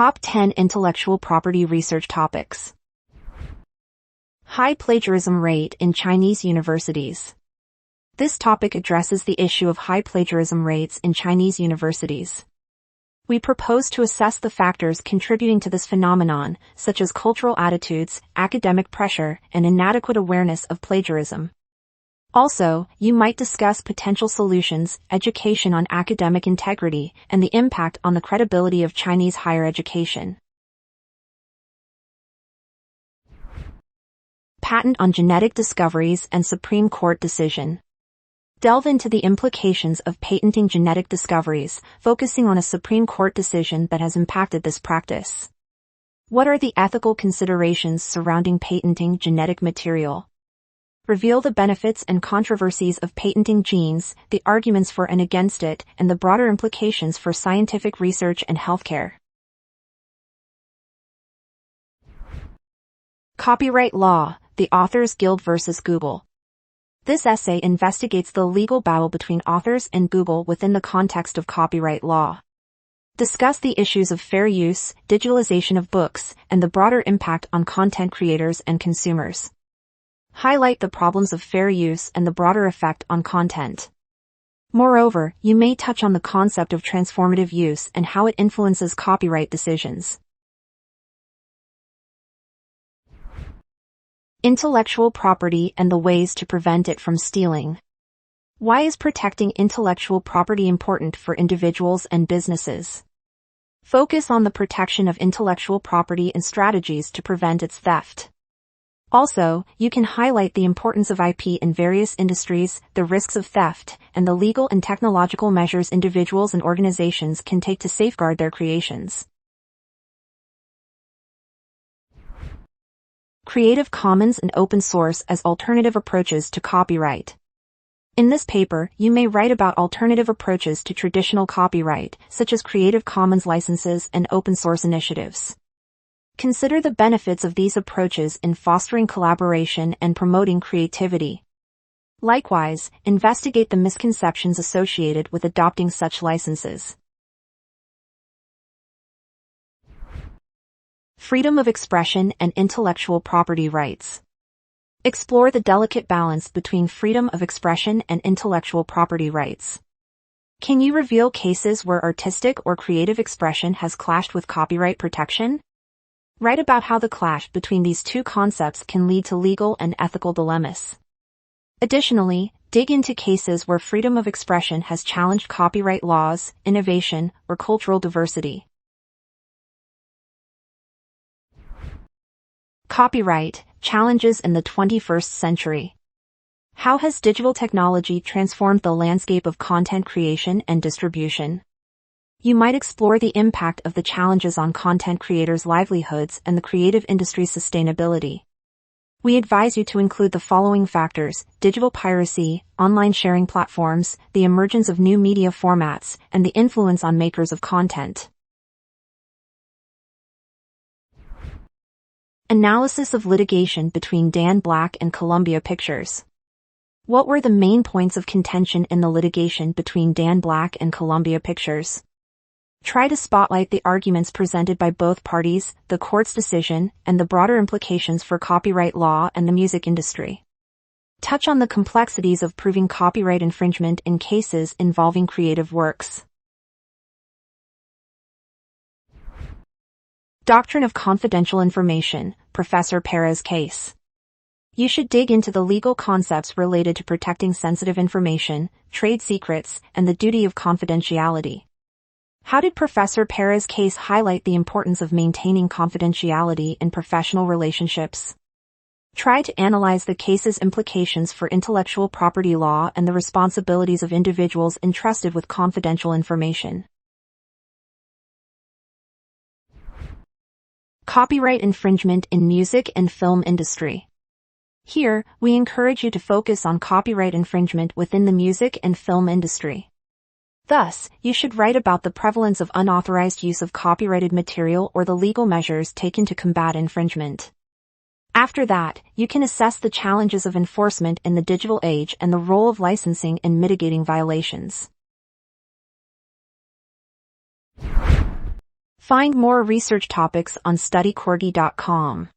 Top 10 Intellectual Property Research Topics. High plagiarism rate in Chinese universities. This topic addresses the issue of high plagiarism rates in Chinese universities. We propose to assess the factors contributing to this phenomenon, such as cultural attitudes, academic pressure, and inadequate awareness of plagiarism. Also, you might discuss potential solutions, education on academic integrity, and the impact on the credibility of Chinese higher education. Patent on genetic discoveries and Supreme Court decision. Delve into the implications of patenting genetic discoveries, focusing on a Supreme Court decision that has impacted this practice. What are the ethical considerations surrounding patenting genetic material? Reveal the benefits and controversies of patenting genes, the arguments for and against it, and the broader implications for scientific research and healthcare. Copyright law, the Authors Guild versus Google. This essay investigates the legal battle between authors and Google within the context of copyright law. Discuss the issues of fair use, digitalization of books, and the broader impact on content creators and consumers. Highlight the problems of fair use and the broader effect on content. Moreover, you may touch on the concept of transformative use and how it influences copyright decisions. Intellectual property and the ways to prevent it from stealing. Why is protecting intellectual property important for individuals and businesses? Focus on the protection of intellectual property and strategies to prevent its theft. Also, you can highlight the importance of IP in various industries, the risks of theft, and the legal and technological measures individuals and organizations can take to safeguard their creations. Creative Commons and open source as alternative approaches to copyright. In this paper, you may write about alternative approaches to traditional copyright, such as Creative Commons licenses and open source initiatives. Consider the benefits of these approaches in fostering collaboration and promoting creativity. Likewise, investigate the misconceptions associated with adopting such licenses. Freedom of expression and intellectual property rights. Explore the delicate balance between freedom of expression and intellectual property rights. Can you reveal cases where artistic or creative expression has clashed with copyright protection? Write about how the clash between these two concepts can lead to legal and ethical dilemmas. Additionally, dig into cases where freedom of expression has challenged copyright laws, innovation, or cultural diversity. Copyright, challenges in the 21st century. How has digital technology transformed the landscape of content creation and distribution? You might explore the impact of the challenges on content creators' livelihoods and the creative industry's sustainability. We advise you to include the following factors: digital piracy, online sharing platforms, the emergence of new media formats, and the influence on makers of content. Analysis of litigation between Dan Black and Columbia Pictures. What were the main points of contention in the litigation between Dan Black and Columbia Pictures? Try to spotlight the arguments presented by both parties, the court's decision, and the broader implications for copyright law and the music industry. Touch on the complexities of proving copyright infringement in cases involving creative works. Doctrine of Confidential Information, Professor Perez case. You should dig into the legal concepts related to protecting sensitive information, trade secrets, and the duty of confidentiality. How did Professor Perez case highlight the importance of maintaining confidentiality in professional relationships? Try to analyze the case's implications for intellectual property law and the responsibilities of individuals entrusted with confidential information. Copyright infringement in music and film industry. Here, we encourage you to focus on copyright infringement within the music and film industry. Thus, you should write about the prevalence of unauthorized use of copyrighted material or the legal measures taken to combat infringement. After that, you can assess the challenges of enforcement in the digital age and the role of licensing in mitigating violations. Find more research topics on studycorgi.com.